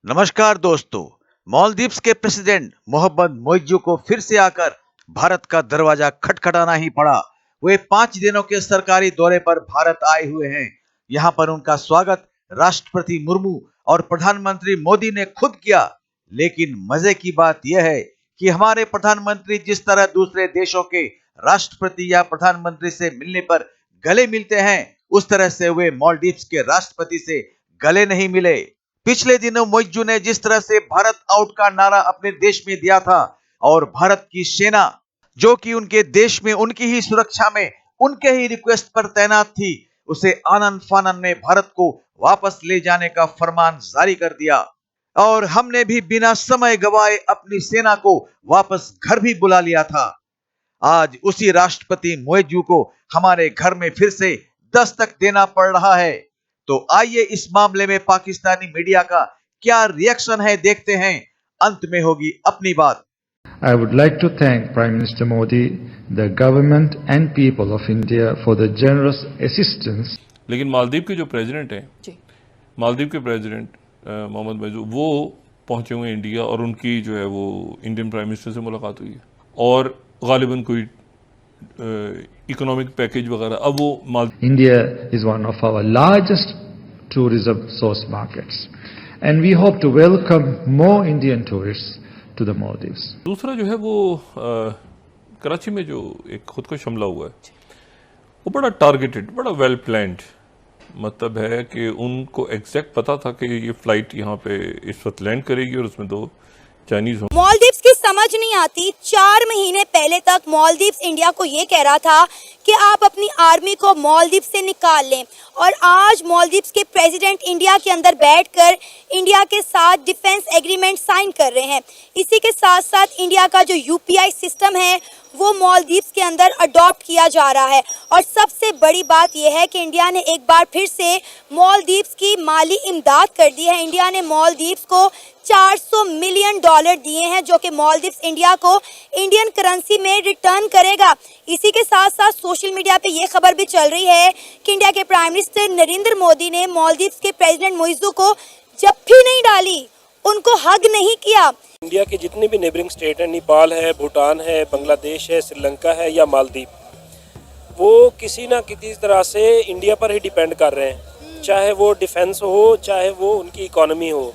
नमस्कार दोस्तों। मालदीव्स के प्रेसिडेंट मोहम्मद मोइज्जू को फिर से आकर भारत का दरवाजा खटखटाना ही पड़ा। वे 5 दिनों के सरकारी दौरे पर भारत आए हुए हैं। यहाँ पर उनका स्वागत राष्ट्रपति मुर्मू और प्रधानमंत्री मोदी ने खुद किया। लेकिन मजे की बात यह है कि हमारे प्रधानमंत्री जिस तरह दूसरे देशों के राष्ट्रपति या प्रधानमंत्री से मिलने पर गले मिलते हैं, उस तरह से वे मालदीव्स के राष्ट्रपति से गले नहीं मिले। पिछले दिनों मोइज्जू ने जिस तरह से भारत आउट का नारा अपने देश में दिया था और भारत की सेना जो कि उनके देश में उनकी ही सुरक्षा में उनके ही रिक्वेस्ट पर तैनात थी, उसे आनन फानन में भारत को वापस ले जाने का फरमान जारी कर दिया और हमने भी बिना समय गवाए अपनी सेना को वापस घर भी बुला लिया था। आज उसी राष्ट्रपति मोइज्जू को हमारे घर में फिर से दस्तक देना पड़ रहा है। तो आइए इस मामले में पाकिस्तानी मीडिया का क्या रिएक्शन है, देखते हैं। अंत में होगी अपनी बात। I would like to thank Prime Minister Modi, the government and people of India for the generous assistance. लेकिन मालदीव के जो प्रेसिडेंट हैं, मालदीव के प्रेसिडेंट मोहम्मद मोइज्जू वो पहुंचे हुए इंडिया और उनकी जो है वो इंडियन प्राइम मिनिस्टर से मुलाकात हुई है और गालिबन कोई इकोनॉमिक पैकेज वगैरह अब वो India is one of our largest tourism source markets and we hope to welcome more Indian tourists to the Maldives. दूसरा जो है वो कराची में जो एक खुदकुश हमला हुआ है वो बड़ा टारगेटेड, बड़ा वेल प्लान्ड, मतलब है कि उनको एग्जैक्ट पता था कि ये फ्लाइट यहाँ पे इस वक्त लैंड करेगी और उसमें 2 चाइनीज। मालदीव्स की समझ नहीं आती। 4 महीने पहले तक मालदीव्स इंडिया को ये कह रहा था कि आप अपनी आर्मी को मालदीव से निकाल लें और आज मालदीव्स के प्रेसिडेंट इंडिया के अंदर बैठकर इंडिया के साथ डिफेंस एग्रीमेंट साइन कर रहे हैं। इसी के साथ साथ इंडिया का जो यूपीआई सिस्टम है वो मालदीव्स के अंदर अडॉप्ट किया जा रहा है और सबसे बड़ी बात यह है कि इंडिया ने एक बार फिर से मालदीव्स की माली इमदाद कर दी है। इंडिया ने मालदीव्स को $400 मिलियन दिए हैं जो कि मालदीव्स इंडिया को इंडियन करेंसी में रिटर्न करेगा। इसी के साथ साथ सोशल मीडिया पे ये खबर भी चल रही है कि इंडिया के प्राइम मिनिस्टर नरेंद्र मोदी ने मालदीव्स के प्रेसिडेंट मोइज्जू को जप्फी नहीं डाली, उनको हग नहीं किया। इंडिया के जितने भी नेबरिंग स्टेट हैं, नेपाल है, भूटान है, बांग्लादेश है, श्रीलंका है या मालदीव, वो किसी ना किसी तरह से इंडिया पर ही डिपेंड कर रहे हैं, चाहे वो डिफेंस हो चाहे वो उनकी इकोनॉमी हो।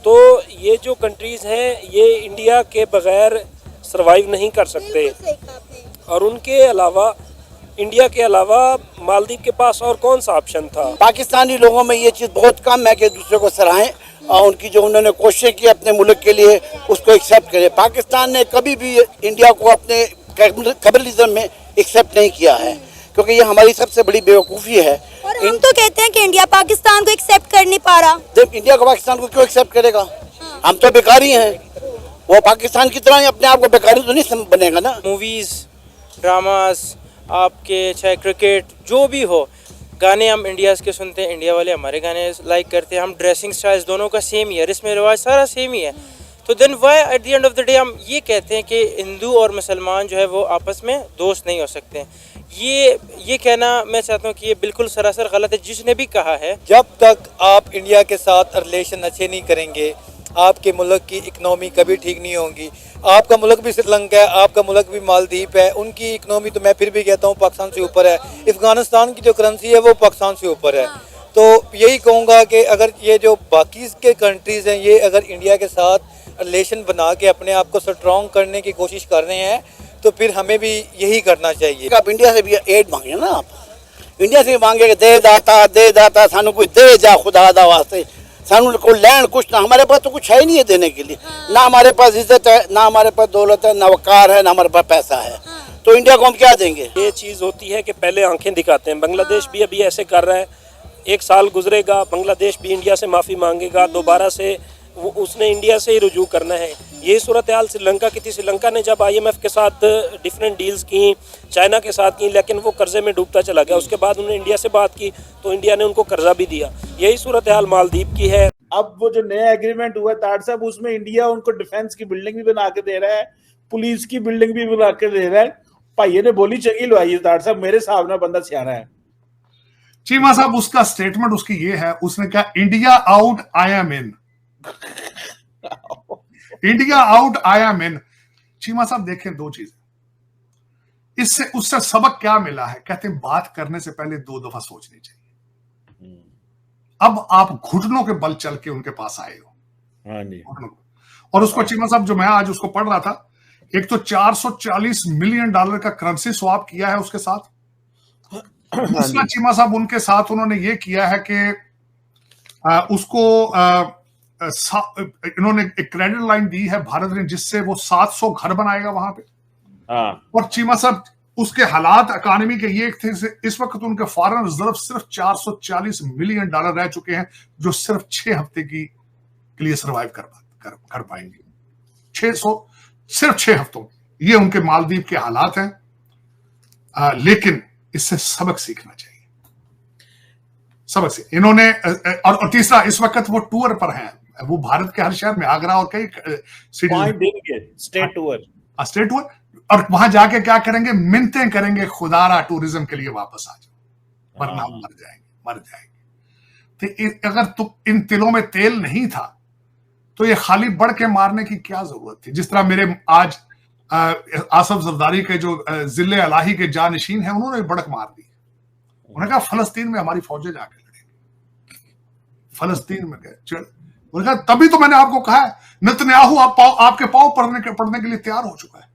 तो ये जो कंट्रीज़ हैं ये इंडिया के बगैर सरवाइव नहीं कर सकते और उनके अलावा इंडिया के अलावा मालदीव के पास और कौन सा ऑप्शन था। पाकिस्तानी लोगों में ये चीज़ बहुत कम है कि दूसरे को सराहें और उनकी जो उन्होंने कोशिश की अपने मुल्क के लिए उसको एक्सेप्ट करें। पाकिस्तान ने कभी भी इंडिया को अपने कैपिटलिज्म में एक्सेप्ट नहीं किया है क्योंकि ये हमारी सबसे बड़ी बेवकूफ़ी है। और हम तो कहते हैं कि इंडिया पाकिस्तान को एक्सेप्ट कर नहीं पा रहा। जब इंडिया को पाकिस्तान को क्यों एक्सेप्ट करेगा? हम तो बेकारी हैं, वो पाकिस्तान की तरह ही अपने आप को बेकारी तो नहीं बनेगा ना। मूवीज़, ड्रामास, आपके चाहे क्रिकेट जो भी हो, गाने हम इंडिया के सुनते हैं, इंडिया वाले हमारे गाने लाइक करते हैं, हम ड्रेसिंग स्टाइल्स दोनों का सेम ही है, रस्म रिवाज सारा सेम ही है। तो then why at the end of the day हम ये कहते हैं कि हिंदू और मुसलमान जो है वो आपस में दोस्त नहीं हो सकते। ये कहना मैं चाहता हूँ कि ये बिल्कुल सरासर गलत है। जिसने भी कहा है, जब तक आप इंडिया के साथ रिलेशन अच्छे नहीं करेंगे आपके मुल्क की इकनॉमी कभी ठीक नहीं होगी। आपका मुल्क भी श्रीलंका है, आपका मुल्क भी मालदीव है, उनकी इकनॉमी तो मैं फिर भी कहता हूँ पाकिस्तान से ऊपर है। अफगानिस्तान की जो करेंसी है वो पाकिस्तान से ऊपर है। तो यही कहूँगा कि अगर ये जो बाकी के कंट्रीज़ हैं ये अगर इंडिया के साथ रिलेशन बना के अपने आप को स्ट्रॉन्ग करने की कोशिश कर रहे हैं तो फिर हमें भी यही करना चाहिए। आप इंडिया से भी एड मांगे ना, आप इंडिया से भी मांगे कि दे दाता सानू कोई दे जा खुदा दा वास्ते, सानू को लैंड कुछ ना, हमारे पास तो कुछ है नहीं है देने के लिए। ना हमारे पास इज्जत है, ना हमारे पास दौलत है, ना वकार है, ना हमारे पास पैसा है। तो इंडिया को हम क्या देंगे? ये चीज़ होती है कि पहले आंखें दिखाते हैं। बांग्लादेश भी अभी ऐसे कर रहा है। 1 साल गुजरेगा, बांग्लादेश भी इंडिया से माफ़ी मांगेगा, दोबारा से उसने इंडिया से ही रुजू करना है। ये सूरत हाल श्रीलंका की थी। श्रीलंका ने जब IMF के साथ डिफरेंट डील्स की, चाइना के साथ की, लेकिन वो कर्जे में डूबता चला गया। उसके बाद उन्होंने इंडिया से बात की तो इंडिया ने उनको कर्जा भी दिया। यही सूरत हाल मालदीव की है। अब वो जो नया एग्रीमेंट हुआ ताड़ साहब, उसमें इंडिया उनको डिफेंस की बिल्डिंग भी बना के दे रहा है, पुलिस की बिल्डिंग भी बना के दे रहा है। भाई ने बोली चंगी लवाई है ताड़ साहब, मेरे हिसाब ना बंदा सियाना है। चीमा साहब उसका स्टेटमेंट उसकी ये है, उसने कहा India out I am in, India out, I am in. Cheema साहब देखें दो चीजें, इससे उससे सबक क्या मिला है? कहते हैं बात करने से पहले 2 दफा सोचनी चाहिए। अब आप घुटनों के बल चल के उनके पास आए हो। हाँ जी। और उसको चीमा साहब, जो मैं आज उसको पढ़ रहा था, एक तो $440 मिलियन का करेंसी स्वैप किया है उसके साथ। दूसरा चीमा साहब उनके साथ उन्होंने ये किया है कि उसको इन्होंने एक क्रेडिट लाइन दी है भारत ने, जिससे वो 700 घर बनाएगा वहां पे। और चीमा साहब उसके हालात इकोनॉमी के ये थे, इस वक्त उनके फॉरेन रिजर्व सिर्फ $440 मिलियन रह चुके हैं, जो सिर्फ 6 हफ्ते के लिए सर्वाइव कर पाएंगे। 600 सिर्फ 6 हफ्तों। ये उनके मालदीव के हालात हैं। लेकिन इससे सबक सीखना चाहिए, सबक से इन्होंने। और तीसरा, इस वक्त वो टूर पर हैं, वो भारत के हर शहर में, आगरा और कई स्टेट टूर, और वहां जाके क्या करेंगे? मिन्नतें करेंगे, खुदारा टूरिज्म के लिए वापस आ जाओ, वरना हम मर जाएंगे। तो अगर इन तिलों में तेल नहीं था तो ये खाली बढ़ के मारने की क्या जरूरत थी? जिस तरह मेरे आज आसफ जरदारी के जो जिले अलाही के जानशीन हैं, उन्होंने बढ़क मार दी। उन्होंने कहा फलस्तीन में हमारी फौजें जाके लड़ेंगी, फलस्तीन में गए। उन्होंने कहा तभी तो मैंने आपको कहा है, नेतन्याहू आपके पांव पड़ने के लिए तैयार हो चुका है।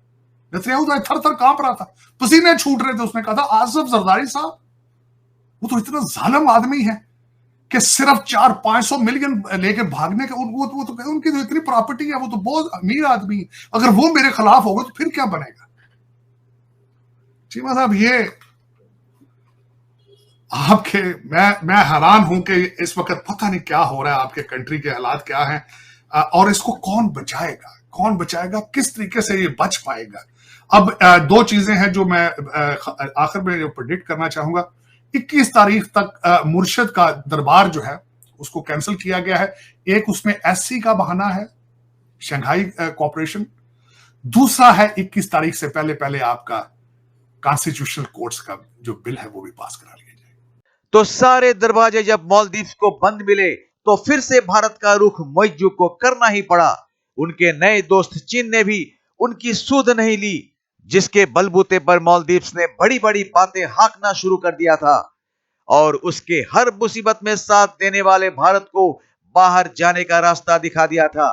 नेतन्याहू तो थर थर कांप रहा था, पसीने छूट रहे थे। उसने कहा था आसफ जरदारी साहब वो तो इतना जालिम आदमी है कि सिर्फ 400-500 मिलियन लेके भागने के, वो तो उनकी तो इतनी प्रॉपर्टी है, वो तो बहुत अमीर आदमी है, अगर वो मेरे खिलाफ होगा तो फिर क्या बनेगा? चीमा साहब ये आपके, मैं हैरान हूं कि इस वक्त पता नहीं क्या हो रहा है, आपके कंट्री के हालात क्या हैं, और इसको कौन बचाएगा, किस तरीके से ये बच पाएगा? अब 2 चीजें हैं जो मैं आखिर में जो प्रेडिक्ट करना चाहूंगा। 21 तारीख तक मुर्शद का दरबार जो है उसको कैंसिल किया गया है। एक उसमें SC का बहाना है, शंघाई कोऑपरेशन। दूसरा है 21 तारीख से पहले आपका कॉन्स्टिट्यूशनल कोर्ट्स का जो बिल है वो भी पास करा लिया जाए। तो सारे दरवाजे जब मालदीव्स को बंद मिले तो फिर से भारत का रुख मोइज्जू को करना ही पड़ा। उनके नए दोस्त चीन ने भी उनकी सुध नहीं ली, जिसके बलबूते पर मालदीव्स ने बड़ी बड़ी बातें हांकना शुरू कर दिया था और उसके हर मुसीबत में साथ देने वाले भारत को बाहर जाने का रास्ता दिखा दिया था।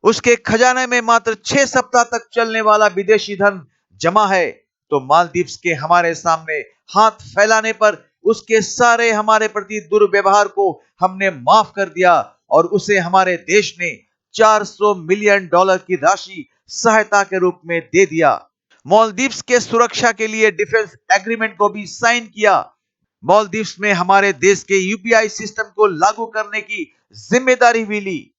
उसके खजाने में मात्र 6 सप्ताह तक चलने वाला विदेशी धन जमा है, तो मालदीव्स के हमारे सामने हाथ फैलाने पर उसके सारे हमारे प्रति दुर्व्यवहार को हमने माफ कर दिया और उसे हमारे देश ने $400 मिलियन की राशि सहायता के रूप में दे दिया। मालदीव्स के सुरक्षा के लिए डिफेंस एग्रीमेंट को भी साइन किया। मालदीव्स में हमारे देश के UPI सिस्टम को लागू करने की जिम्मेदारी भी ली।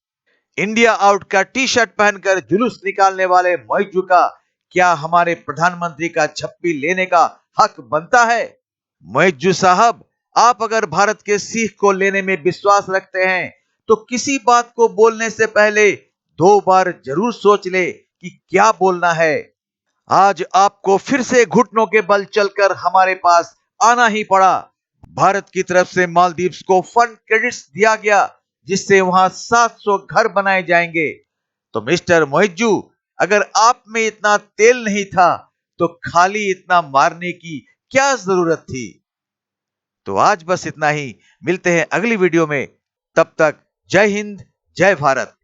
इंडिया आउट का टी-शर्ट पहनकर जुलूस निकालने वाले मोइज्जू का क्या हमारे प्रधानमंत्री का झप्पी लेने का हक बनता है? मोइज्जू साहब, आप अगर भारत के सीख को लेने में विश्वास रखते हैं तो किसी बात को बोलने से पहले 2 बार जरूर सोच ले कि क्या बोलना है। आज आपको फिर से घुटनों के बल चलकर हमारे पास आना ही पड़ा। भारत की तरफ से मालदीव्स को फंड क्रेडिट्स दिया गया, जिससे वहां 700 घर बनाए जाएंगे। तो मिस्टर मोइज्जू, अगर आप में इतना तेल नहीं था तो खाली इतना मारने की क्या जरूरत थी? तो आज बस इतना ही, मिलते हैं अगली वीडियो में। तब तक जय हिंद, जय भारत।